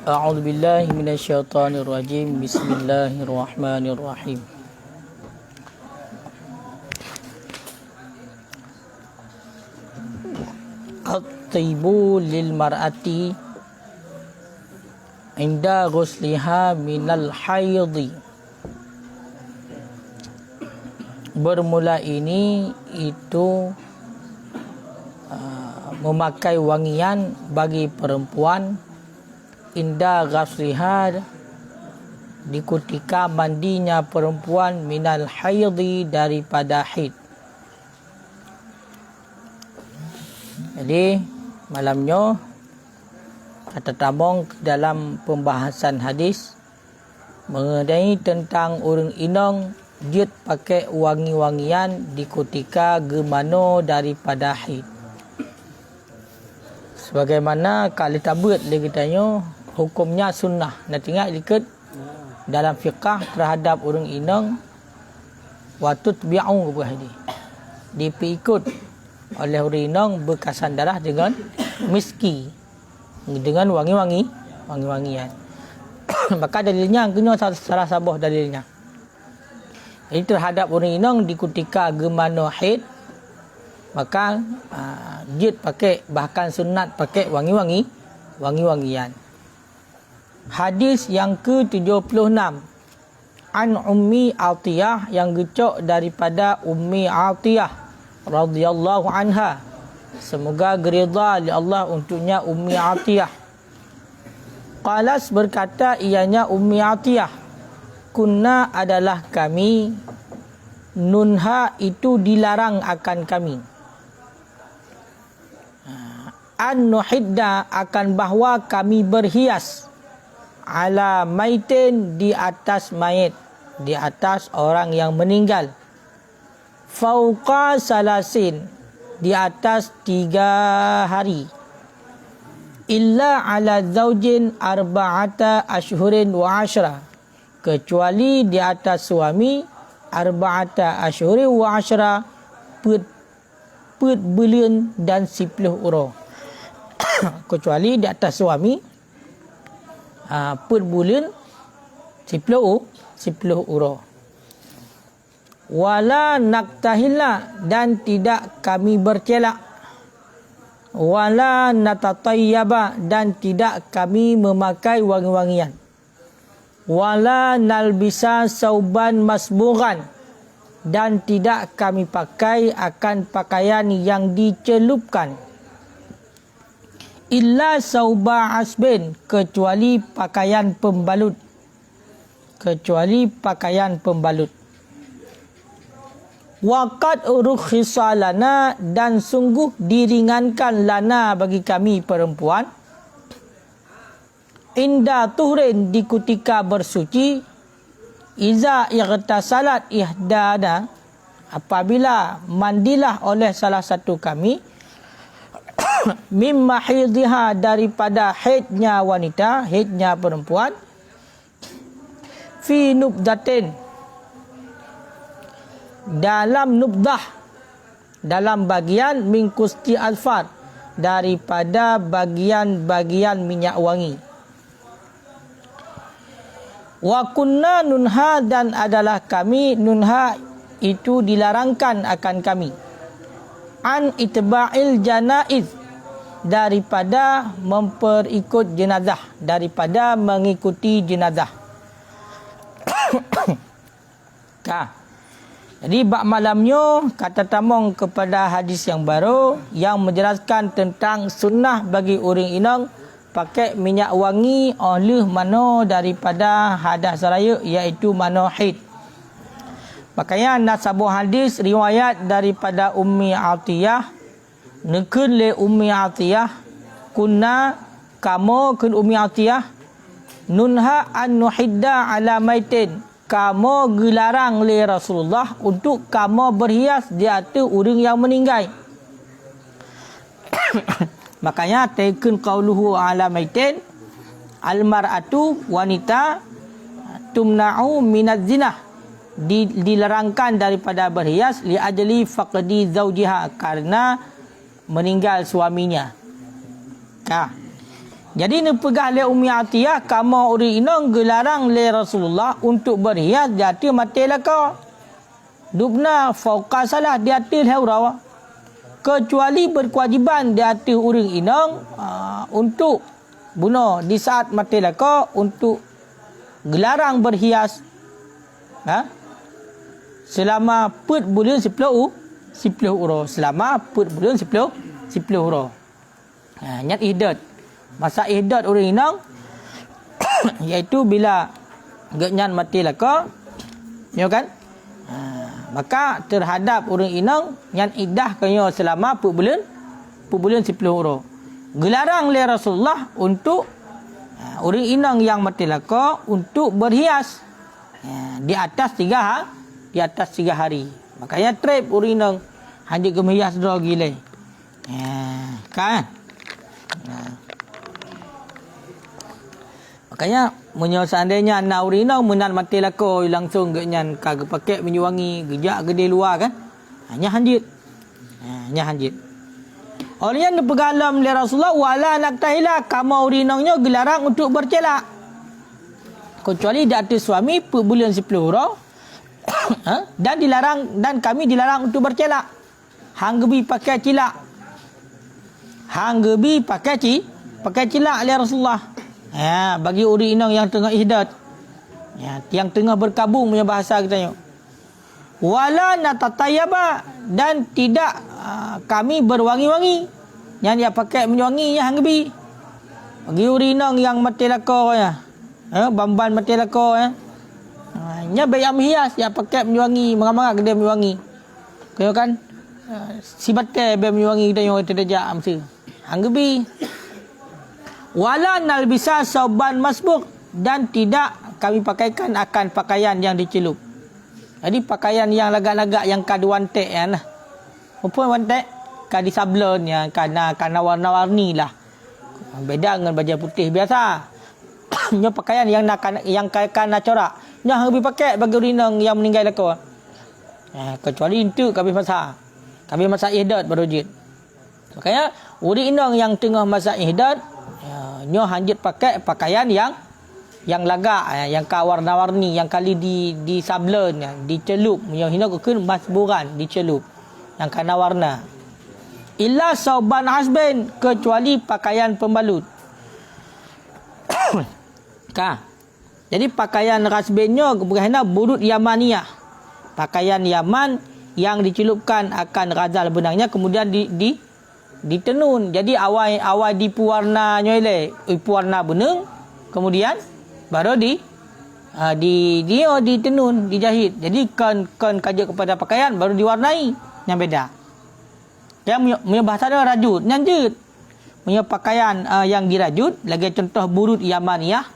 A'udzu billahi minasyaitonir rajim. Bismillahirrahmanirrahim. At-tibu lil mar'ati inda ghusliha minal haidhi. Bermula ini itu memakai wangian bagi perempuan inda ghusliha, di ketika mandinya perempuan, minal haidhi, daripada haid. Jadi malamnya kata tabung dalam pembahasan hadis mengenai tentang orang inang dia pakai wangi-wangian di ketika gemano daripada haid. Sebagaimana kalau tabut lagi tanya hukumnya sunnah. Nak tengok ikut dalam fiqah terhadap orang inang watut bi'u berhadi. Diikut oleh orang inang berkasan darah dengan miski, dengan wangi-wangian. Maka dalilnya kena salah sabah dalilnya. Jadi terhadap orang inang di ketika gemano haid, maka jid pakai, bahkan sunat pakai wangi-wangian. Hadis yang ke-76 an Ummi Atiyah, yang gecok daripada Ummi Atiyah radhiyallahu anha, semoga geridha oleh Allah untuknya Ummi Atiyah. Qalas, berkata ianya Ummi Atiyah, kunna adalah kami, nunha itu dilarang akan kami, an nuhidda akan bahawa kami berhias, ala maitin di atas mayit, di atas orang yang meninggal, fauqa salasin di atas 3 hari, illa ala zaujin arba'ata ashhurin wa ashra, kecuali di atas suami arba'ata ashhurin wa ashra, put bulan dan 10 urang. Kecuali di atas suami put bulan 10 urang. Wala naktahilla, dan tidak kami bercelak, wala natatayyaba, dan tidak kami memakai wangi-wangian, wala nalbisa sauban masbughan, dan tidak kami pakai akan pakaian yang dicelupkan, illa sauba asbin, kecuali pakaian pembalut, waqad rukhisa lana, dan sungguh diringankan lana bagi kami perempuan, inda tuhrin di ketika bersuci, iza ightasalat ihdana, apabila mandilah oleh salah satu kami, mimma hidhiha, daripada haidnya wanita, haidnya perempuan, fi nubdatin, dalam nubdah, dalam bagian min kusti alfar, daripada bagian-bagian minyak wangi. Wa kunna nunha, dan adalah kami, nunha itu dilarangkan akan kami, an itba'il janaiz, daripada memperikut jenazah, daripada mengikuti jenazah. Jadi bab malamnya kata tamong kepada hadis yang baru yang menjelaskan tentang sunnah bagi orang inang pakai minyak wangi oleh mana daripada hadas raya, iaitu mana haid. Makanya nasabah hadis riwayat daripada Ummi Atiyah, nekun le Ummi Atiyah, kunna kamu kun Ummi Atiyah, nunha an nuhidda ala maitin, kamu gelarang le Rasulullah untuk kamu berhias di atas orang yang meninggal. Makanya taken qauluhu ala maitin, almar'atu, wanita, tumna'u minaz zinah, dilarangkan daripada berhias, li ajli faqdi zaujiha, karena meninggal suaminya. Jadi ni pegah le Ummi Atiyah kama uri inong gelarang le Rasulullah untuk berhias di hati mati laka. Dubna fauqa salah di hati haurawa. Kecuali berkewajiban di hati uring inong untuk bunuh di saat mati laka untuk gelarang berhias. Selama put bulan 10 uro. Selama put bulan 10 uro. Nyat ihdat. Masa ihdat orang inang iaitu bila genyan mati laka, ya kan? Maka terhadap orang inang yang iddah kanyo selama bulan 10 uro. Gelarang oleh Rasulullah untuk orang inang yang mati laka untuk berhias di atas 3 hari. Makanya trip orang inang hanya gemhias dah gila. Kan? Makanya seandainya anak urina menan mati lako langsung genyan kagak pakai minyak wangi gejak gede luar kan. Hanya hanjit. Orangnya dipegalam oleh Rasulullah wala naktahila kama urinangnya gelarang untuk bercelak. Kecuali di atas suami bulan 10 uro dan dilarang dan kami dilarang untuk bercelak. Hang gebi pakai cilak. Pakai cilak oleh Rasulullah. Bagi uri inang yang tengah ihdat. Yang tengah berkabung punya bahasa kita tengok. Wala natatayaba dan tidak kami berwangi-wangi. Yang dia pakai minyak wangi yang hanggebi. Bagi uri inang yang mati lako ya. Bamban mati lako ya. Nya baik am hias yang pakai minyak wangi, mangak-mangak kedai minyak wangi. Kau kan si batai be minyak wangi kita tengok tidak jak mesti. Hanggebi. Wala nalbisa sauban masbuk dan tidak kami pakaikan akan pakaian yang dicelup. Jadi pakaian yang lagak-lagak yang kadu wantek kan lah. Apa wantek? Kadi sablon yang kana warna-warni lah. Beda dengan baju putih biasa. Nya pakaian yang kana corak. Nya lebih pakai bagi rinang yang meninggal aku. Kecuali itu kami masak. Kami masak ihdat baru jid. Makanya uri inang yang tengah masak ihdat nyo hanjit pakai pakaian yang lagak, yang warna-warni, yang kali di sablon, dicelup, nyo hina keun masburan dicelup, yang kana warna. Illa sauban hasbin kecuali pakaian pembalut. Jadi pakaian hasbinnya berkena burut Yamaniyah. Pakaian Yaman yang dicelupkan akan razal benangnya kemudian ditenun. Jadi awal dipuarna nyoile, ipuarna benang, kemudian baru ditenun, dijahit. Jadi kan kaja kepada pakaian baru diwarnai yang beda. Yang punya bahasa dia rajut, nyanjut. Punya pakaian yang dirajut, lagi contoh burut Yamaniyah.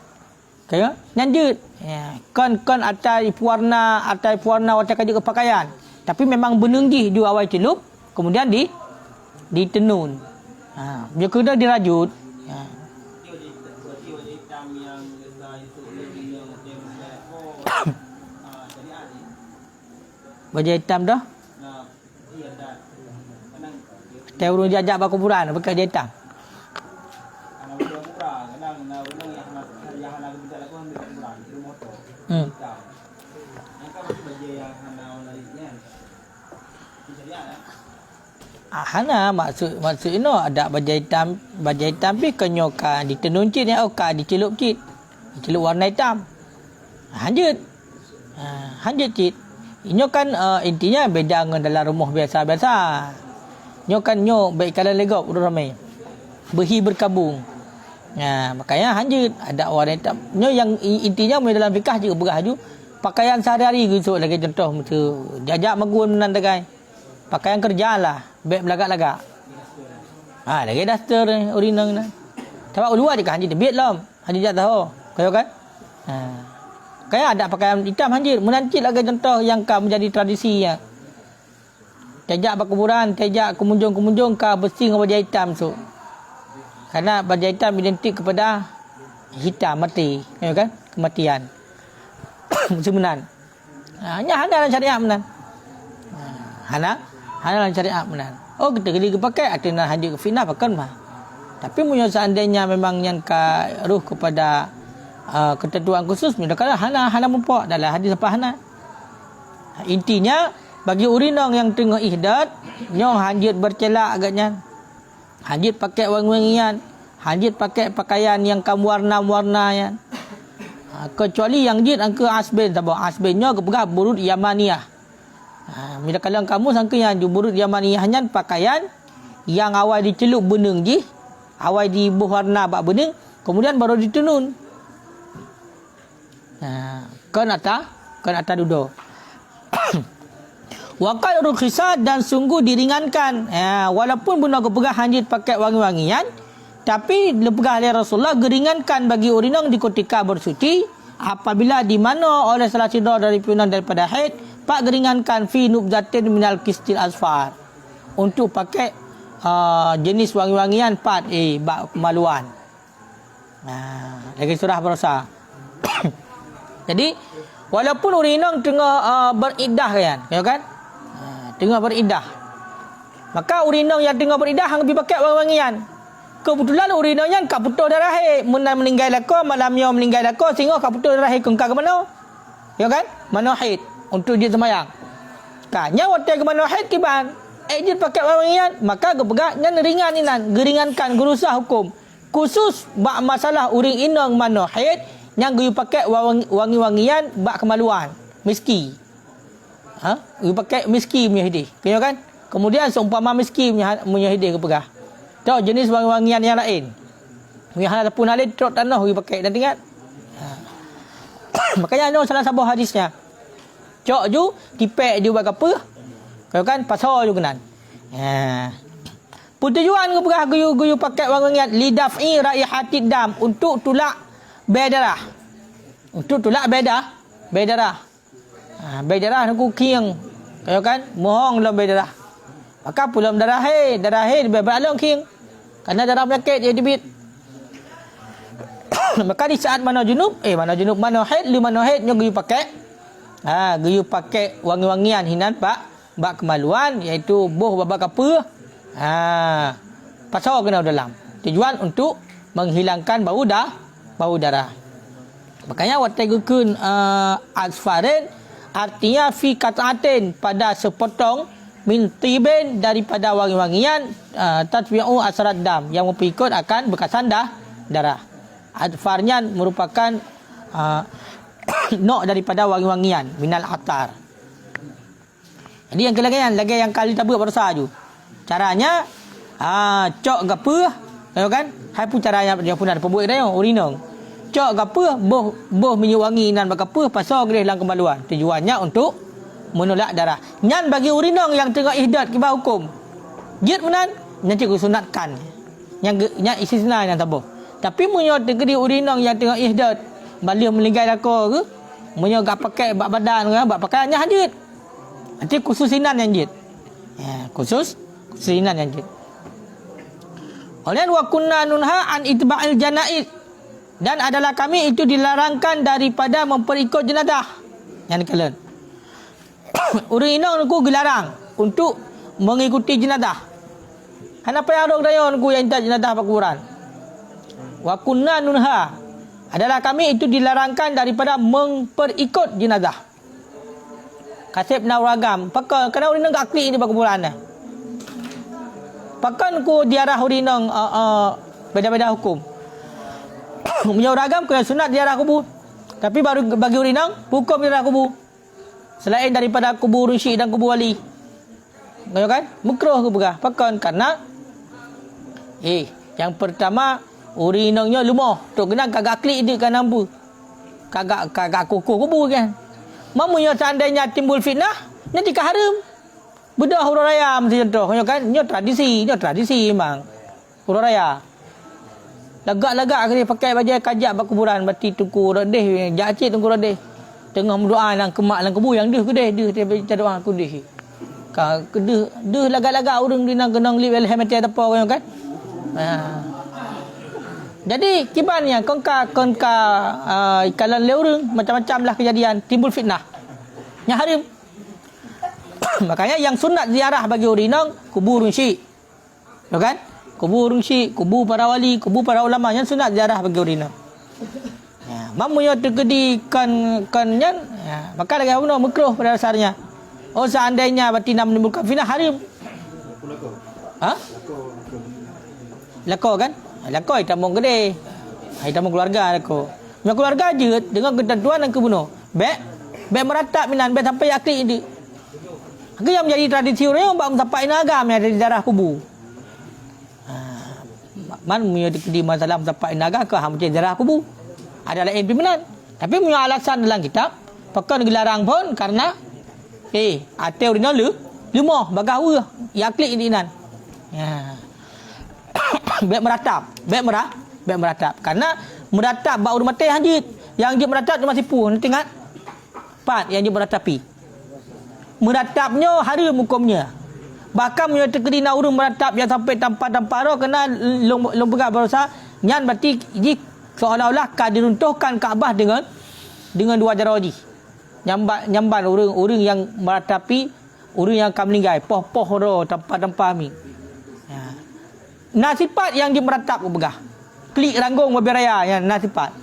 Kaya nyanjut. Kan atai puarna wacak kaja ke pakaian. Tapi memang benenggih juga awal celup, kemudian ditenun. Dia kena dirajut. Baju hitam dah. Kita urung jajak berkuburan pakai baju hitam. Hana maksud ini ada baju hitam pi kenyoka ditenun cit ya oka dicelup cit. Dicelup warna hitam. Hanjut cit. Inyo kan intinya beda dengan dalam rumah biasa-biasa. Nyo kan baik kalau legop udah ramai. Berhi berkabung. Makanya hanjut ada warna hitam. Nyo yang intinya dalam fikah juga beraju pakaian sehari-hari gitu lagi contoh macam jajak magun menan dagai. Pakaian kerja lah, beg belagak-lagak. Lagi daster urinang na. Sebab luar je kan hanjit biat lam. Hanjit tahu. Kau kan? Kayak ada pakaian hitam hanjit. Menancit lagi contoh yang kan menjadi tradisi ya. Tejak berkuburan, tejak kemunjung-kemunjung ka bersih dengan baju hitam tu. Karena baju hitam identik kepada hitam mati, ya kan? Kematian. Semenan. Hanya dalam syariat menan. Hana dalam syariat menan. Oh kita pakai atau nak haji ke fitnah pakai mah. Tapi punya seandainya memang yang ruh kepada ketentuan khusus, mudahkan hana mempok dalam hadis apa hana. Intinya bagi urinong yang tengah ihdat, nyo hanjit bercelak agaknya. Hanjit pakai wangi-wangian, hanjit pakai pakaian yang kamu warna-warna ya. Kecuali yang jid angka asbin tabah. Asbinnya kepegah burut Yamaniyah. Bila kalian kamu sangka yang burut Yamaniyah nyan pakaian yang awal dicelup beneng je, awal di warna bak beneng, kemudian baru ditenun. Kan atas duduk. Waqad rukhsat dan sungguh diringankan. Walaupun benda kepegah hanjit pakai wangi-wangian, tapi lepegah oleh Rasulullah geringankan bagi urinong di ketika bersuci apabila di mana oleh salah sidra dari piunan daripada haid, pak geringankan fi nubzatin minal kistil asfar untuk pakai jenis wangi-wangian bak kemaluan. Lagi surah berusaha. Jadi walaupun urinong tengah beriddah kan? Tengah beriddah. Maka urinong yang tengah beriddah hang pakai wangi-wangian. Kebetulan urinongnya kak putus darah meninggal lako malam yang meninggal lako sehingga kak putus darah ke mana? Ya kan? Mana haid untuk dia semayang. Kanya waktu ke mana haid kiban. Dia pakai wangi-wangian, maka kepegaknya ringan inan, geringankan gurusa hukum. Khusus bak masalah uring inong mana haid yang guyu pakai wangi-wangian bak kemaluan. Miski. Guyu pakai miski punya hidih. Kaya kan? Kemudian seumpama miski punya hidih kepegah. Tahu jenis wangi-wangian yang lain. Yang hal pun lain trot tanah we pakai dan ingat. Makanya ada salah satu hadisnya. Cok ju tipek ju bag apa? Kau kan pasal ju kenan. Tujuan ke pegah guyu pakai wangi-wangian lidaf'i raihatid dam untuk tolak berdarah. Untuk tolak berdarah. Berdarah nak kiang. Kau kan mohong dalam berdarah. Maka pulang darah berbalong king. Karena darah penyakit dia debit. Maka di saat mana junub mana haid nya guyu pakai. Guyu pakai wangi-wangian hinan bak kemaluan iaitu boh babak apa. Pasal kena dalam. Tujuan untuk menghilangkan bau darah. Makanya wategukun asfarin artinya fi kata'atin pada sepotong min tibin daripada wangi-wangian tatbi'u asrat dam yang mengikut akan bekasan darah. Adfarnya merupakan nok daripada wangi-wangian minal atar. Jadi yang lagi yang kali tabu berusaha ju. Caranya cok gape kan? Hai pun caranya dia pun ada pembuat dia urinong. Cok gape boh minyak wangi nan bagape pasal gede dalam kemaluan. Tujuannya untuk menolak darah. Nyan bagi urinong yang tengah ihdat kibah hukum. Jid menan nanti ku sunatkan. Yang istisna yang tabuh. Tapi munyo tegedi urinong yang tengah ihdat balik meninggal aku ke munyo gak pakai bak badan ke bak pakaiannya hadit. Nanti khususinan yang jid. Khususinan yang jid. Oleh wa kunna nunha an itba'il janaiz dan adalah kami itu dilarangkan daripada memperikut jenazah. Yang kalian urinong aku dilarang untuk mengikuti jenazah. Kenapa yang ada dayon ku yang tak jenazah pakuran? Wa kunna nunha adalah kami itu dilarangkan daripada memperikut jenazah. Kasib nawragam pakai kena urinong gak klik di pakuran dah. Pakan ku diarah urinong beda-beda hukum. Punya ragam kena sunat diarah kubur. Tapi baru bagi urinong hukum diarah kubur. Selain daripada kubur rusyi dan kubur wali. Tahu kan? Makruh ke begah. Pakan karena yang pertama urinongnya lumah. Tok kena kagak klik dia kan nampu. Kagak kukuh kubur kan. Mamunya seandainya timbul fitnah, nanti haram. Bedah huruf raya mesti contoh. Kan? Ini tradisi memang. Huruf raya. Lagak-lagak kena pakai baju kajak berkuburan bati tungku redeh jacit tungku redeh. Tengah berdoa nang kemak nang kebu yang deh dia baca doa aku deh. Deh lagak-lagak urang di nang kenang li wel mati apa kan? Jadi kibannya konka ikalan leurung macam-macam lah kejadian timbul fitnah. Nya harim. Makanya yang sunat ziarah bagi urinong kubur rusyi. Tahu kan? kubur urang syekh, kubur para wali, kubur para ulama yang sunat ziarah bagi urang Inang. Ya, mamu yo terkedi kan yan, ya, maka lagi apa makruh pada dasarnya. Oh seandainya batina menimbulkan fitnah haram. Ha? Lako kan? Lako itu mong gede. Itu mong keluarga lako. Yang keluarga je dengan ketentuan dan kebunuh. Baik meratap minan baik sampai akli ini. Itu yang menjadi tradisi orang yang sampai agam yang ada di darah kubur. Man punya di masalah sampai naga ke ham darah kubur. Ada lain pimpinan. Tapi punya alasan dalam kitab, pakai dilarang pun karena atau dina lemah bagahu ya klik inan. Ya. Baik meratap. Karena meratap bau rumah teh hajit. Yang dia meratap cuma sipu. Nanti ingat? Empat yang dia meratapi. Meratapnya haram hukumnya. Bahkan punya terkena urung meratap yang sampai tanpa roh kena long pegang berusaha nyan berarti seolah-olah kan diruntuhkan Kaabah dengan dua jaraji. Nyamban orang yang meratapi orang yang akan meninggal poh ro tanpa mi. Ya. Nasipat yang dia meratap begah. Klik ranggung berberaya yang nasipat.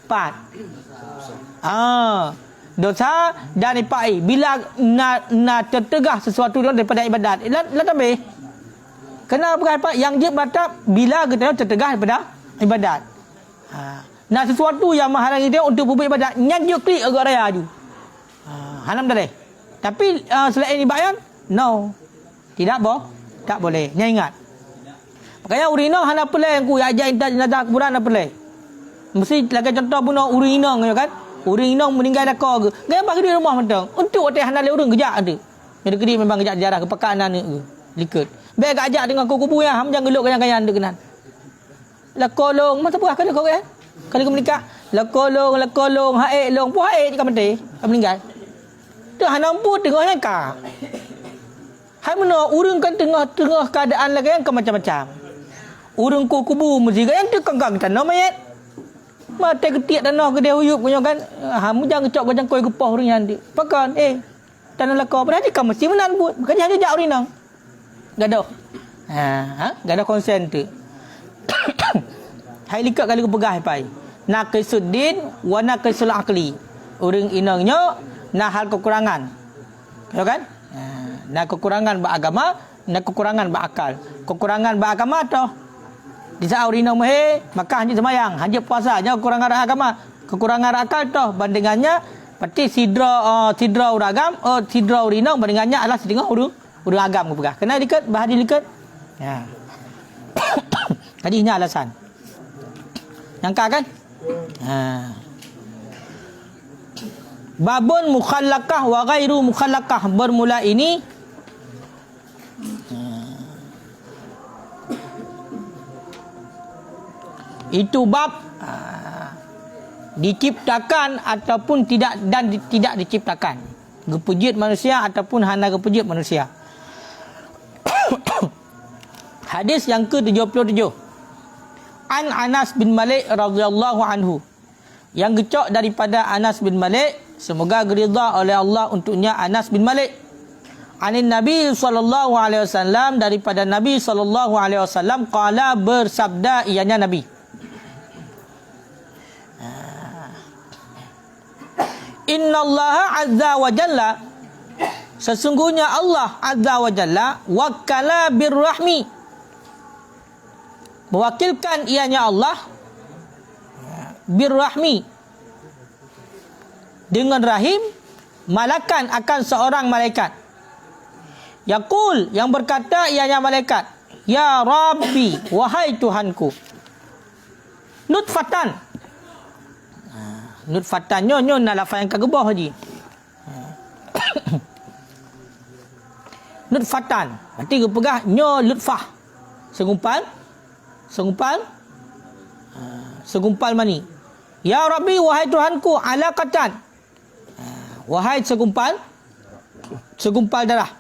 4. Dosa dan ipai bila nak tertegah sesuatu daripada ibadat. Lah tambah. Kenapa yang dia meratap bila kita tertegah daripada ibadat. Nah sesuatu yang menghalangi dia untuk berbuat ibadat nyanjuk klik agak raya ju. Haram dah deh. Tapi selain ibadat no. Tak boleh. Nya ingat. Makanya urino hana pelai ku ajak jenazah kuburan apa pelai. Mesti lagi contoh bunuh urino kan. Urino meninggal dak ke. Gaya bagi di rumah mentang. Untuk hotel hana le urang gejak ada. Jadi kedi memang gejak jarah kepekaan anak ke. Likut. Baik ajak dengan kubur yang ham jangan geluk gayang-gayang ada kenan. Lakolong masa berah kali kau kan? Kali kau menikah, lakolong, haik long, puh haik jika mati, meninggal. Tu hana pun tengah yang ka. Hai mana urang kan tengah keadaan lagi yang macam-macam. Urang ku kubu mesti yang tu kangkang tanah mayat. Mati ketiak tanah gede huyup punya kan. Hamu jangan cok macam koi gepah urang yang di. Pakan tanah lakau pada dia mesti menan buat. Bukan dia jak urang nang. Gaduh. Gaduh konsen tu. Hai likat kali kepegah pai. Naqisuddin wa naqisul aqli. Urang inangnya nah hal kekurangan. Ya kan? Nah kekurangan beragama, nah kekurangan berakal. Kekurangan beragama tu di saat urang maka hanya semayang, hanya puasa, hanya kekurangan agama. Kekurangan akal tu bandingannya berarti sidra uragam, sidra urinang bandingannya adalah setengah urang agam kepegah. Kena likat bahadi likat. Ya. Tadi ini alasan. Nyangka kan? Babun mukhallaqah wa ghairu mukhallaqah bermula ini itu bab diciptakan ataupun tidak diciptakan. Gepujit manusia ataupun hana gepujit manusia. Hadis yang ke-77. An Anas bin Malik radhiyallahu anhu. Yang gecok daripada Anas bin Malik, semoga ridha oleh Allah untuknya Anas bin Malik. Anin Nabi sallallahu alaihi wasallam, daripada Nabi sallallahu alaihi wasallam qala, bersabda ianya Nabi. Innallaha azza wa jalla, sesungguhnya Allah azza wa jalla wakala birrahmi, mewakilkan ianya Allah birrahmi, dengan rahim, malakan akan seorang malaikat. Yaqul, yang berkata ianya malaikat, ya Rabbi, wahai Tuhanku, nutfatan. Nutfatan nyo na lafaz yang kagebah haji. Nutfatan, berarti pegah nyo lutfah. Segumpal mani. Ya Rabbi, wahai Tuhanku, alaqatan. Wahai segumpal darah.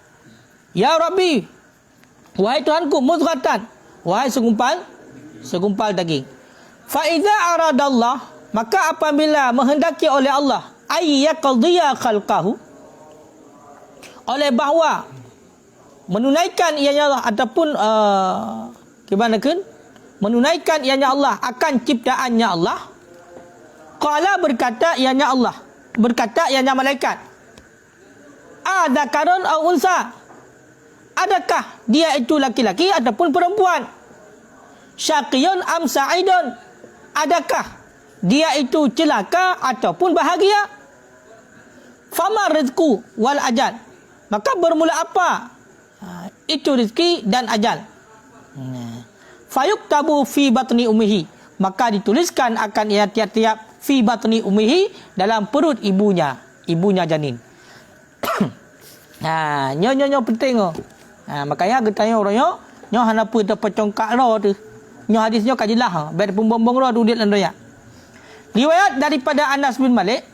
Ya Rabbi, wahai Tuhanku, mudghatan. Wahai segumpal daging. Fa idza aradallah, maka apabila menghendaki oleh Allah, ayyaqdiya khalqahu, oleh bahawa menunaikan ianya Allah ataupun Kebanakan menunaikan ianya Allah akan ciptaannya Allah. Qala berkata ianya Allah, berkata ianya malaikat, adzakarun aw unsa, adakah dia itu laki-laki ataupun perempuan? Syaqiyun am sa'idun, adakah dia itu celaka ataupun bahagia? Fama rizqu wal ajal, maka bermula apa itu rezeki dan ajal? Fayuktabu fi batni ummihi, maka dituliskan akan ia tiap-tiap fi batni ummihi, dalam perut ibunya janin. Nyo penting oh. Makanya kita tanya orang nyo hanapa tu pecongkak ro tu. Nyo hadisnya kajilah, ber pembombong ro tu dia landoya. Riwayat daripada Anas bin Malik,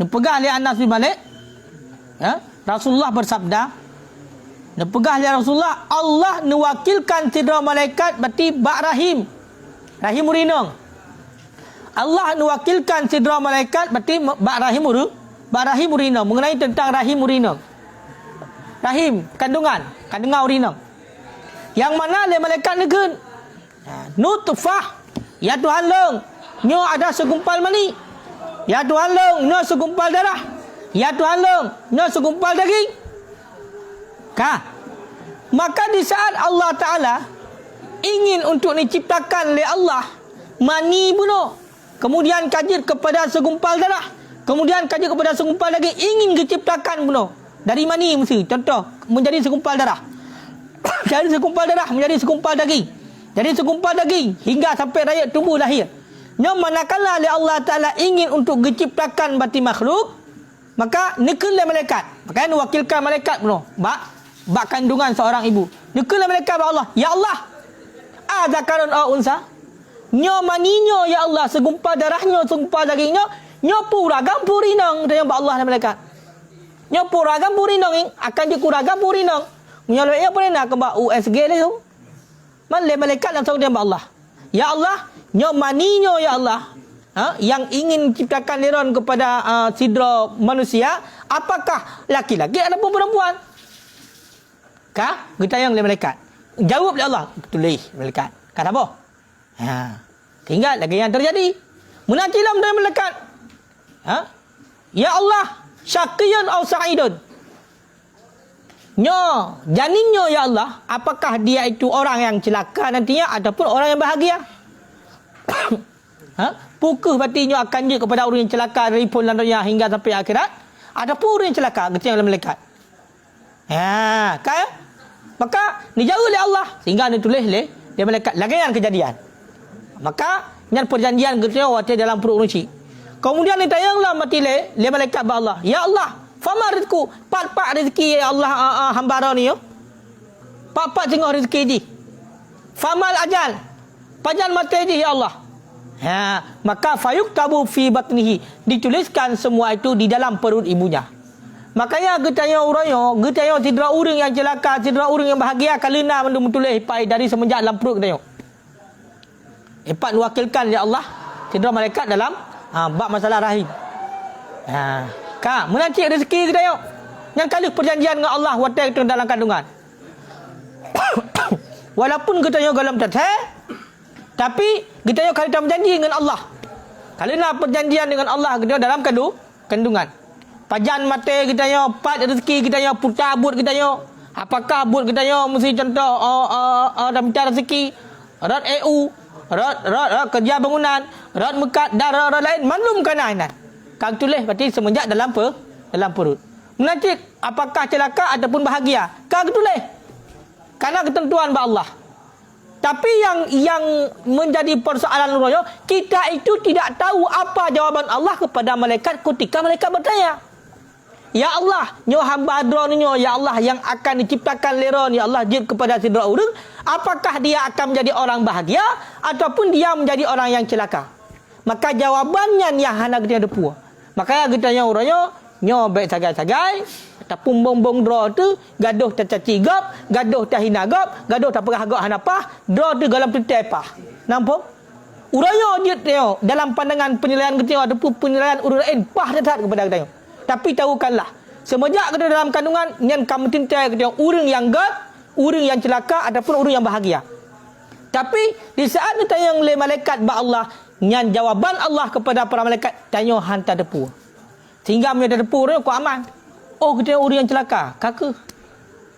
dipegang oleh Anas bin Malik, Rasulullah bersabda, dipegang oleh Rasulullah, Allah mewakilkan sidra malaikat berarti bak rahim urinong. Allah mewakilkan sidra malaikat berarti bak rahim urinong, mengenai tentang rahim urinong. Rahim kandungan urinong. Yang mana oleh malaikat negun nutfah, ya Tuhan long, nyo ada segumpal mani. Ya Tuhan long, nyo segumpal darah. Ya Tuhan long, nyo segumpal daging. Maka di saat Allah Ta'ala ingin untuk diciptakan oleh Allah mani bunuh, kemudian kajit kepada segumpal darah, kemudian kajit kepada segumpal daging, ingin diciptakan bunuh dari mani mesti. Contoh, menjadi segumpal darah. Dari segumpal darah menjadi segumpal daging. Dari segumpal daging hingga sampai rakyat tubuh lahir. Nyom manakala oleh Allah Ta'ala ingin untuk diciptakan bati makhluk, maka nekul malaikat. Makanya wakilkan malaikat bunuh. Bak kandungan seorang ibu. Nekul malaikat Allah. Ya Allah, adzakarun aw unsa, nyo maninyo ya Allah, segumpal darahnya, segumpal dagingnya, nyo puragam purinong dengan Allah dan malaikat. Nyo puragam purinong akan dikuragam purinong. Menyolok apa ni nak kembak USG ni tu. Malaikat langsung dia Allah. Ya Allah, nyo maninyo ya Allah, yang ingin ciptakan liron kepada sidra manusia, apakah laki-laki ataupun perempuan? Kita yang oleh malaikat. Jawab oleh Allah, tulis malaikat. Kata apa? Tinggal lagi yang terjadi. Munakilam dari malaikat. Ya Allah, syaqiyun aw sa'idun, nyo janinyo ya Allah, apakah dia itu orang yang celaka nantinya ataupun orang yang bahagia? Pukul batinya akan je kepada orang yang celaka dari pun dunia hingga sampai akhirat, ataupun orang yang celaka ketika oleh malaikat. Maka dijauh oleh Allah sehingga ditulis oleh dia malaikat lagaian kejadian. Maka nyar perjanjian ketika waktu dalam perut ruci. Kemudian ditayanglah mati le malaikat ba Allah. Ya Allah, fama rizku, pak rezeki ya Allah hamba ni yo. Pak tengok rezeki ji. Famal ajal, pajan mati ji ya Allah. Maka fayuktabu fi batnihi, dituliskan semua itu di dalam perut ibunya. Makanya getanya urangnya, getanya tidra urang yang celaka, tidra urang yang bahagia kalena mendu tulis pai dari semenjak dalam perut getanya. Empat diwakilkan ya Allah tidra malaikat dalam bab masalah rahim. Menancik rezeki kita yuk. Yang kali perjanjian dengan Allah waktu itu dalam kandungan. Walaupun kita yuk dalam teteh, tapi kita yuk kali berjanji dengan Allah. Kalina perjanjian dengan Allah kita dalam kandungan. Pajan mati kita yuk, pat rezeki kita yuk, putar but kita yuk. Apakah but kita yuk mesti contoh dalam cara rezeki, rot EU, rot kerja bangunan, rot mekat dan rot lain maklum kanan. Kau tulis berarti semenjak dalam perut. Menanti apakah celaka ataupun bahagia, kau tulis. Karena ketentuan ba Allah. Tapi yang menjadi persoalan royo, kita itu tidak tahu apa jawaban Allah kepada malaikat ketika malaikat bertanya. Ya Allah, nyo hamba dronyo ya Allah yang akan diciptakan leron ya Allah jid kepada sidra urang, apakah dia akan menjadi orang bahagia ataupun dia menjadi orang yang celaka? Maka jawabannya yang hendak dia depu. Makanya kita nyo uranyo nyo baik sagai-sagai tapung bong-bong draw tu gaduh tercaci gap, gaduh tahina gap, gaduh tak perah gap hanapa, draw tu dalam tetepah. Nampak? Uranyo dia dalam pandangan penilaian kita depu penilaian urang lain pah dekat kepada kita. Tapi tahukanlah, semenjak kita dalam kandungan, yang kamu tintai kita orang yang gap, orang yang celaka ataupun orang yang bahagia. Tapi di saat ditanya oleh malaikat ba Allah, nyan jawaban Allah kepada para malaikat tanya hantar depu. Sehingga punya depu dia kau aman. Oh, kita orang yang celaka, kakak.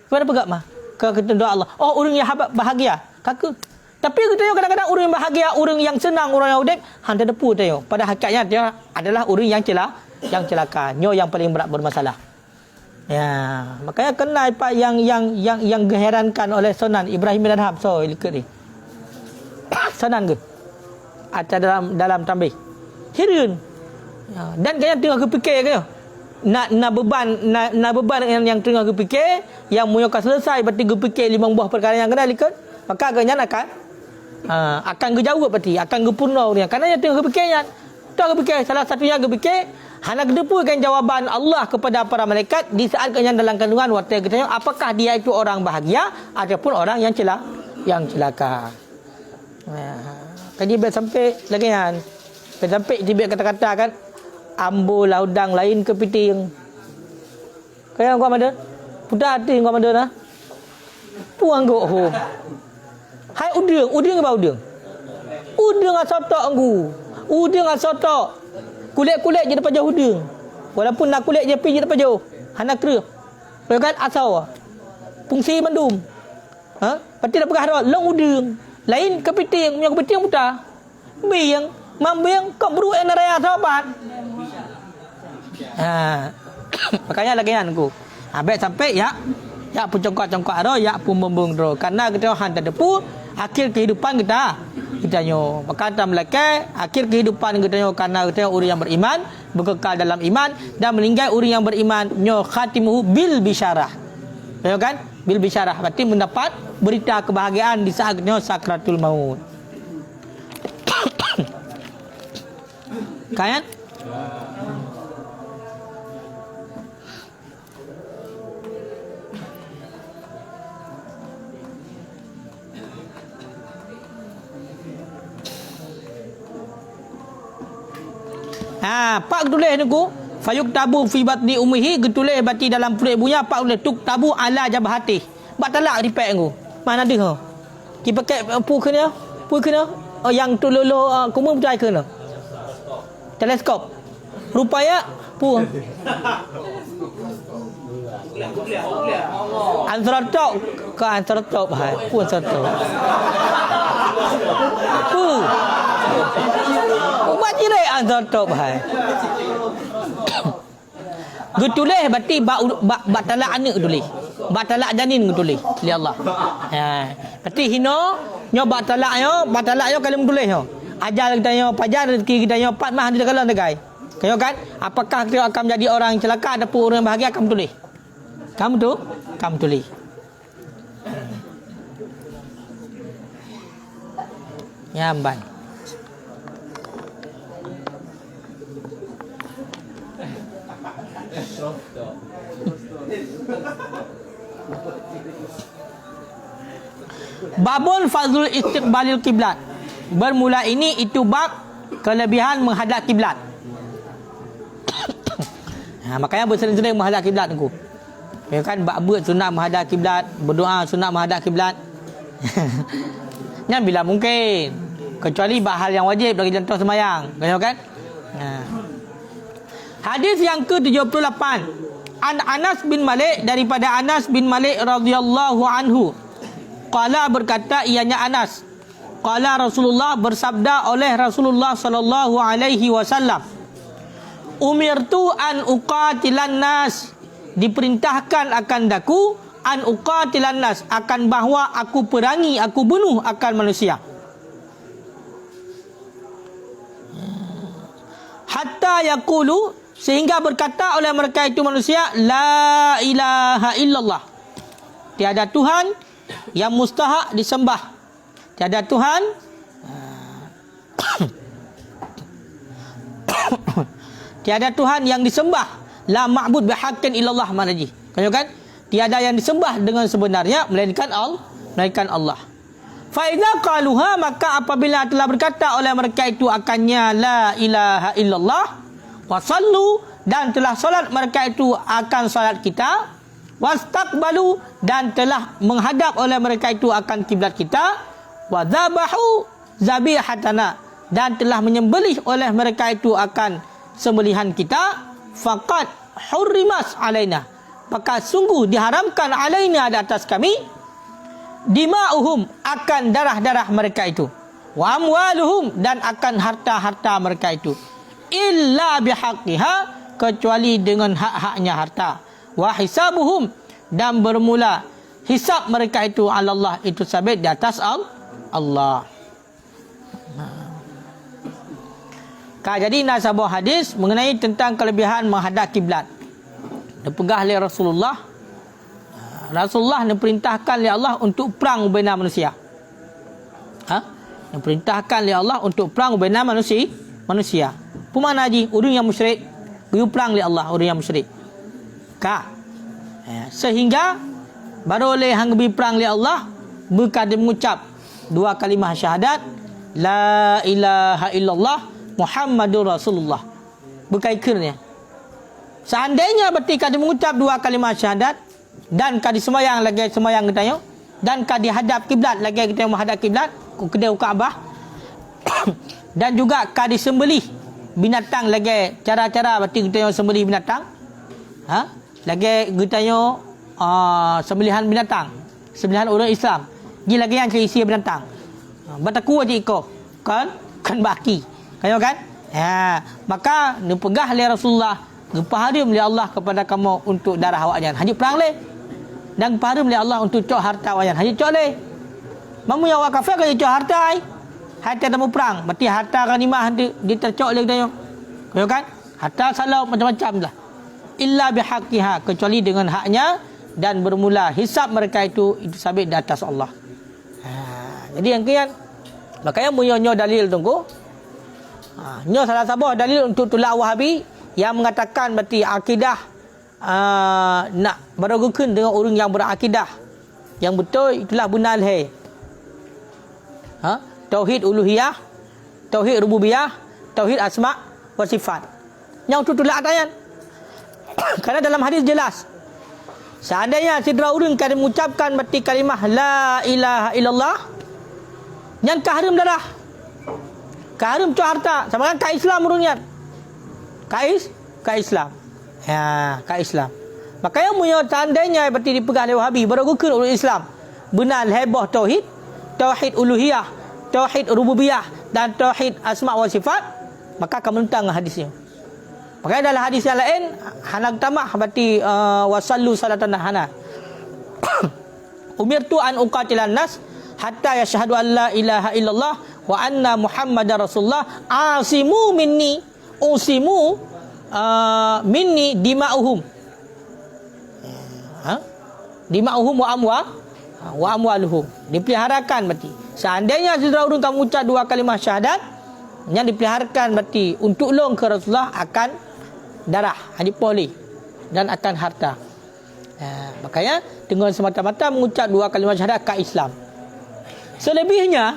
Pada pegak mah. Kita doa Allah. Oh, orang yang bahagia, kakak. Tapi kita tengok kadang-kadang orang yang bahagia, orang yang senang, orang yang udek, hantar depu tengok. Pada hakikatnya dia adalah orang yang celaka, nyo yang paling berat bermasalah. Ya, makanya kena apa yang geherankan oleh Sunan Ibrahim bin Adham. So, ikut ni. Sunan ke? Ada dalam tambih. Hirun. Ya, dan kaya tengah kepikir ke? Nak beban yang tengah kepikir, yang munya akan selesai berarti kepikir 5 buah perkara yang kena ikut. Maka kanya akan kejauh berarti, akan kepurna dia. Karena yang tengah kepikirnya. Tak kepikir, salah satunya kepikir hendak depukan jawaban Allah kepada para malaikat di saat kenyang dalam kandungan waktu kita tengok apakah dia itu orang bahagia ataupun orang yang celaka. Tadi biar sampai lagi kan. Biar sampai dia kata-kata kan ambo laudang lain kepiting. Kaya kau ada? Pudah hati kau ada nah. Puang go ho. Hai udang ke bau udang? Udang asotok anggu. Udang asotok. Kulit-kulit je depan jauh udang. Walaupun nak kulit je pergi depan jauh. Hana kera. Kau kan asal. Fungsi mandum. Berarti dah berharap long udang. Lain kepiting, punya kepiting muta. Biang, mambiang kau beru yang raya sahabat. Makanya lagi kan aku. Baik sampai ya pun congkak-congkak ro, ya pun membung ro. Karena kita hantar depu akhir kehidupan kita nyo. Maka kata Melaka, akhir kehidupan kita nyo karena kita orang yang beriman, berkekal dalam iman dan meninggal orang yang beriman nyo khatimuhu bil bisyarah. Ya kan? Bil bisyarah berarti mendapat berita kebahagiaan di saat nyo sakratul maut. Kan? Pak tulis ni ku fayuk tabu fi batni ummihi getulis bati dalam perut ibunya pak tulis tuk tabu ala jabhati bak talak ripek ku mana ada ha ki pakai pu kena yang tu lolo kumum percaya kena teleskop rupanya pu ansratok ke ansratok hai pu ansratok pu ubat jirai ansratok hai getulis berarti bak talak anak tulis bak talak janin tulis li Allah berarti hino nyo bak talak yo kalau tulis yo ajal kita yo pajar rezeki kita yo pat mah ada kalau tegai kayo kan apakah kita akan menjadi orang celaka ataupun orang bahagia kamu tulis kamu tulis ya amban babun fazlul istiqbalil kiblat. Bermula ini itu bab kelebihan menghadap kiblat. Makanya bersering-sering menghadap kiblat aku. Ya kan bab sunat menghadap kiblat, berdoa sunat menghadap kiblat. Yang bila mungkin kecuali hal yang wajib bagi contoh sembahyang, kan? Hadis yang ke-78 An Anas bin Malik daripada Anas bin Malik radhiyallahu anhu. Qala berkata ianya Anas. Qala Rasulullah bersabda oleh Rasulullah sallallahu alaihi wasallam. Umirtu an uqatilan nas. Diperintahkan akan daku an uqatilan nas akan bahawa aku perangi, aku bunuh akan manusia. Hatta yaqulu sehingga berkata oleh mereka itu manusia la ilaha illallah. Tiada Tuhan yang mustahak disembah. Tiada Tuhan tiada Tuhan yang disembah. La ma'bud bihaqqin illallah manaji. Kan? Tiada yang disembah dengan sebenarnya melainkan Allah. Fa idza qaluha maka apabila telah berkata oleh mereka itu akannya la ilaha illallah wasallu dan telah solat mereka itu akan solat kita wastaqbalu dan telah menghadap oleh mereka itu akan kiblat kita wa dzabahu zabihatana, dan telah menyembelih oleh mereka itu akan sembelihan kita, faqad hurrimas alaina, maka sungguh diharamkan alaina di atas kami, dima'uhum, akan darah-darah mereka itu, wa amwaluhum, dan akan harta-harta mereka itu, illa bihaqqiha, kecuali dengan hak-haknya harta, wa hisabuhum, dan bermula hisab mereka itu Allah, itu sabit di atas Allah. Jadi nasabah hadis mengenai tentang kelebihan menghadap kiblat dipegang oleh Rasulullah. Rasulullah diperintahkan oleh Allah untuk perang benar manusia. Diperintahkan oleh Allah untuk perang benar manusia. Pemana haji? Orang yang musyrik. Pergi perang oleh Allah, orang yang musyrik. Sehingga baru oleh hang pergi perang oleh Allah, berkata mengucap dua kalimah syahadat, la ilaha illallah Muhammadur Rasulullah. Berkaitkannya. Seandainya berarti kadi mengucap dua kalimah syahadat, dan kadi semayang lagi semayang kita yo, dan kadi hadap kiblat lagi kita menghadap kiblat kedai Kaabah, dan juga kadi sembelih binatang lagi cara-cara berarti kita yo sembelih binatang. Lagi kita yo sembelihan binatang, sembelihan orang Islam. Ji lagi yang isi binatang. Bataku aja iko. Kan baki. Kayo kan? Maka dipegah oleh Rasulullah, dipaharim oleh Allah kepada kamu untuk darah awaknya. Haji perang leh. Dan paharim oleh Allah untuk cok harta awaknya. Haji cok leh. Mamu yang awak kafir kan cok harta ai. Harta tamu perang. Berarti harta ghanimah dia tercok leh kita. Kayo kan? Harta salau macam-macam lah. Illa bihaqqiha, kecuali dengan haknya, dan bermula hisab mereka itu sabit di atas Allah. Jadi yang kian makanya munyo dalil tunggu. Nyo salah sabah dalil untuk tolak Wahabi yang mengatakan berarti akidah nak beragukan dengan orang yang berakidah yang betul, itulah benar hai. Tauhid uluhiyah, tauhid rububiyah, tauhid asma wa sifat. Yang tu tolak ayat. Karena dalam hadis jelas, seandainya sidra orang kan mengucapkan berarti kalimah la ilaha illallah, yang kahrim darah, kahrim tu harta, sama kan ka Islam urunnya. Ka Islam. Ka Islam. Makanya munyo seandainya berarti dipegang oleh Wahabi beragukan orang Islam, benar hebah tauhid, tauhid uluhiyah, tauhid rububiyah, dan tauhid asma wa sifat, maka akan menentang hadisnya. Makanya dalam hadis yang lain hana tamah berarti wasallu salatan hana. Umirtu an uqatilan nas hatta yashhadu an la ilaha illallah wa anna muhammadar rasulullah asimu minni usimu minni dima'uhum. Dima'uhum wa amwaluhum. Dipeliharakan berarti. Seandainya saudara orang kamu ucap dua kalimah syahadat, yang dipeliharakan berarti untuk long ke Rasulullah akan darah, poli, dan akan harta. Makanya dengan semata-mata mengucap dua kalimah syahadat ka Islam. Selebihnya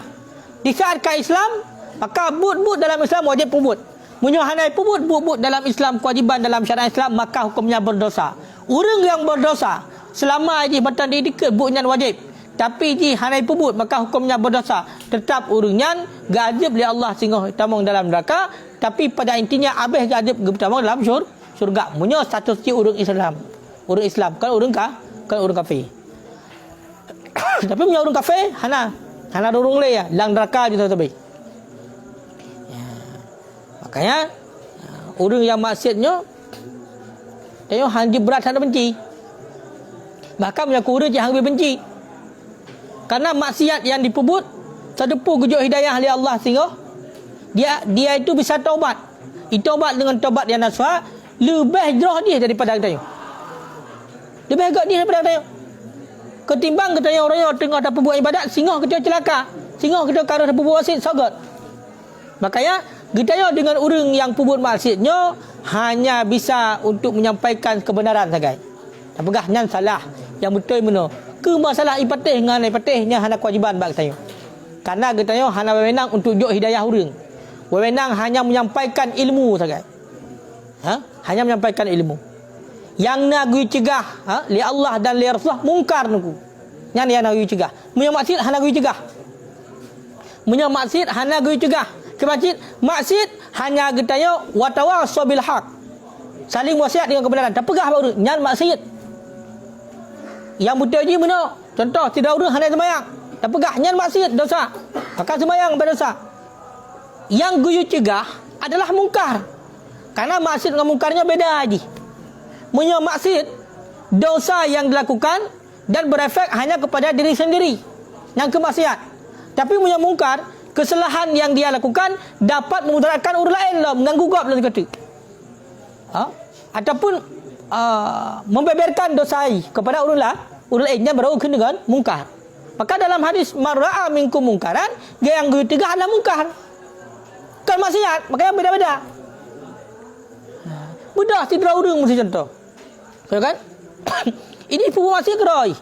di saat ka Islam, maka but dalam Islam wajib pubut. Munyohanai pubut dalam Islam, kewajiban dalam syariat Islam, maka hukumnya berdosa. Orang yang berdosa selama haji batang didikat butnya wajib, tapi ji hanai pubut maka hukumnya berdosa. Tetap urunyan gajib oleh Allah sehingga tamang dalam neraka, tapi pada intinya habis gajib tamang dalam syurga. Munyo status ji urang Islam. Urang Islam kan urang kafir. Tapi punya urang kafir hana urang le ya, lang neraka je tapi. Makanya orang yang maksiatnya tengok hang berat hang benci. Bahkan punya kurang je hang benci. Karena maksiat yang dipebut terdepu gejok hidayah oleh Allah sehingga dia itu bisa taubat. Taubat dengan taubat yang nasuha lebih jerah dia daripada kita. Lebih agak dia daripada kita. Ketimbang kita orang yang tengah dah buat ibadat sehingga kita celaka. Sehingga kita kalau dah buat maksiat sangat. Makanya kita dengan orang yang pebut maksiatnya hanya bisa untuk menyampaikan kebenaran saja. Tak pegah nyan salah, yang betul mana. Ke masalah ipatih dengan ipatihnya hana kewajiban bagi saya. Karena kita hana wewenang untuk jok hidayah orang. Wewenang hanya menyampaikan ilmu saja. Hanya menyampaikan ilmu. Yang nak gui cegah, li Allah dan li Rasulullah mungkar nuku. Yang nak gui cegah. Punya maksiat hana gui cegah. Munyo maksud hana gue cegah ke masjid. Maksud hanya getanya watawasaw bil haq. Saling wasiat dengan kebenaran. Tak pegah baru nyan maksud. Yang betul je benar. Contoh tidak urus hana sembahyang. Tak pegah nyan maksud dosa. Maka sembahyang berdosa. Yang gue cegah adalah mungkar. Karena maksud dengan mungkarnya beda aja. Munyo maksud dosa yang dilakukan dan berefek hanya kepada diri sendiri. Yang kemaksiat. Tapi punya mungkar, kesalahan yang dia lakukan dapat memudaratkan orang lain lah, mengganggu gap dalam kata. Ataupun membeberkan dosa kepada orang lain yang berhubungan dengan mungkar. Maka dalam hadis marra'a minkum mungkaran, dia yang ketiga adalah mungkar. Kan maksiat, makanya beda-beda. Budak tidak urung mesti contoh. Ya kan? Ini pun masih keroi.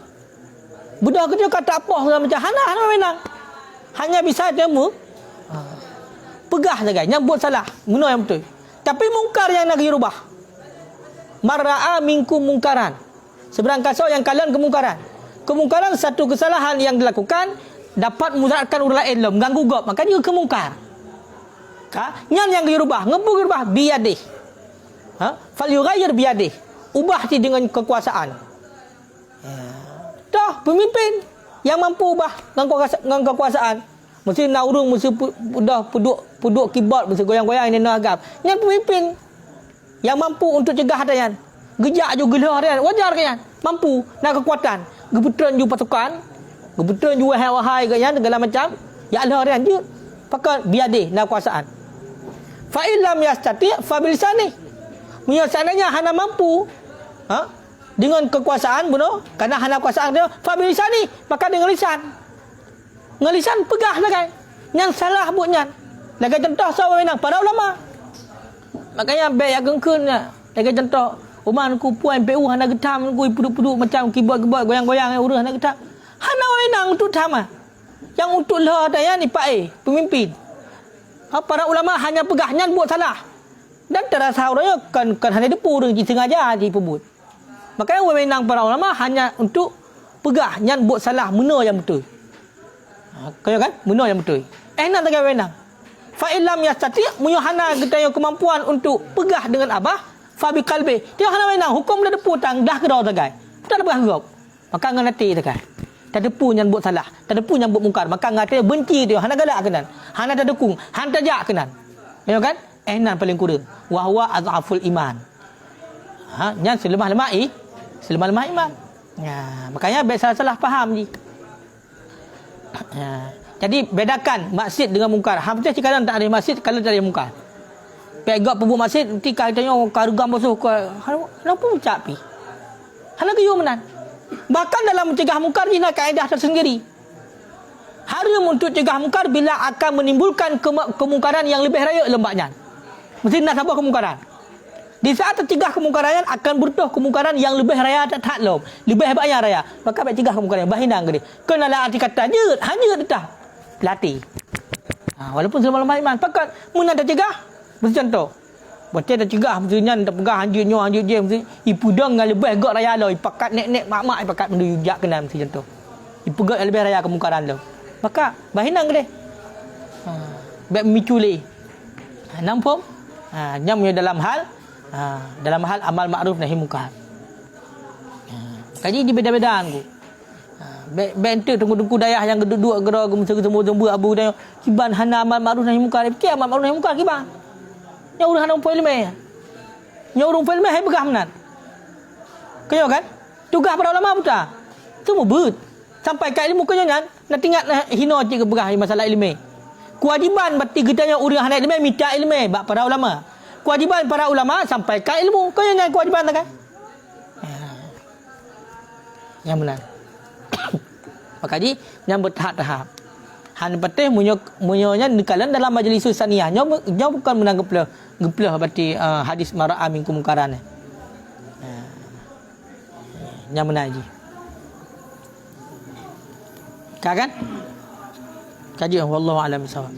Budak kerja kata apa macam hana menang. Hanya bisa temu pegah saja nyambut salah guna yang betul. Tapi mungkar yang nak dirubah. Marra'a minkum mungkaran. Seberang kasau yang kalian kemungkaran. Kemungkaran satu kesalahan yang dilakukan dapat memudaratkan orang lain lah, mengganggu gap, maka dia kemungkar. Nyan yang dirubah, ngebuk biadih. Fal yughayyir biadih. Ubah dengan kekuasaan. Dah pemimpin yang mampu ubah dengan kekuasaan. Mesti nak urung, mesti dah puduk keyboard, mesti goyang-goyang ini nak agam. Yang pemimpin yang mampu untuk cegah hadayan. Gejak juga gelah hadayan. Wajar kan? Mampu nak kekuatan. Gebetulan ju pasukan. Gebetulan ju wahai kan segala macam. Ya Allah hadayan je. Pakai biadih nak kekuasaan. Fa illam yastati fa bilisani. Seandainya hana mampu dengan kekuasaan bunuh, karena hana kekuasaan dia fa bilisani, maka dengan lisan. Ngelisan pegah lah kan. Yang salah buatnya. Lagi contoh sahabat menang para ulama. Makanya baik yang gengkeun lagi contoh uman ku puan PU hana getam ku puduk-puduk macam keyboard-keyboard goyang-goyang urus hana getam. Hana wenang untuk tama. Yang untuk lah daya ni Pak pemimpin. Para ulama hanya pegahnya buat salah. Dan terasa orangnya kan hanya depu dengan sengaja dipebut. Makanya wewenang para ulama hanya untuk pegahnya buat salah mana yang betul. Kaya kan? Benar yang betul. Nak tak wenang. Fa illam yastati muyuhana getanya kemampuan untuk pegah dengan abah fa bi qalbi. Dia hana wenang hukum dah depu tang dah kedau tagai. Tak ada berharap. Maka nganati tagai. Tak depu yang buat salah, tak depu yang buat mungkar. Maka ngati benci dia hana galak kenan. Hana tak dukung, hana tak jak kenan. Ya kan? Nan paling kurang. Wa huwa adhaful iman. Yang selemah-lemah iman. Ya, makanya salah faham ni. Jadi bedakan maksud dengan mungkar. Hampir sekarang tak ada maksud kalau tak ada mungkar. Pegak pebuk maksud nanti kaitanya karugam basuh kenapa ucap pi? Hana ke menan. Bahkan dalam mencegah mungkar ni nak kaedah tersendiri. Haram untuk cegah mungkar bila akan menimbulkan kemungkaran yang lebih raya lembaknya. Mesti nak sabar kemungkaran. Di saat tercegah kemungkaran akan bertuah kemungkaran yang lebih raya tak lom, lebih hebatnya raya. Maka baik cegah kemungkaran bahinang ke dia. Kenalah arti kata hanya dah latih. Walaupun selama-lama iman pakat mun ada cegah mesti contoh. Betul dah cegah mestinya tak pegah hanjut je mesti ipudang dengan lebih gak raya lo pakat nek mak-mak pakat menuju jak kena mesti contoh. Ipugak lebih raya kemungkaran lo. Maka bahinang ke dia. Baik memicu le. Nampak? Nyam dalam hal amal ma'ruf nahi munkar. Kaji di beda-bedaan ku. Benter tunggu-tunggu dayah yang duduk gerak semua abu dia kiban hana amal ma'ruf nahi munkar. Fikir amal ma'ruf nahi munkar kiban. Nya urang hana poin leme. Nya urang poin leme hai begah menan. Kaya kan? Tugas para ulama betul. Semua bet. Sampai kat ilmu kaya nyan nak tinggal hina cik begah masalah ilmu. Kewajiban berarti kitanya urang hana ilmu minta ilmu bab para ulama. Kewajiban para ulama sampaikan ilmu. Kau yang kewajiban tak kan? Yang benar. Maka ni yang bertahap-tahap. Han patih munyonya dikalan dalam majlis saniyah. Nya bukan menang geplah berarti hadis mara'a minkum munkaran. Yang benar ji. Kan? Kaji wallahu a'lam bissawab.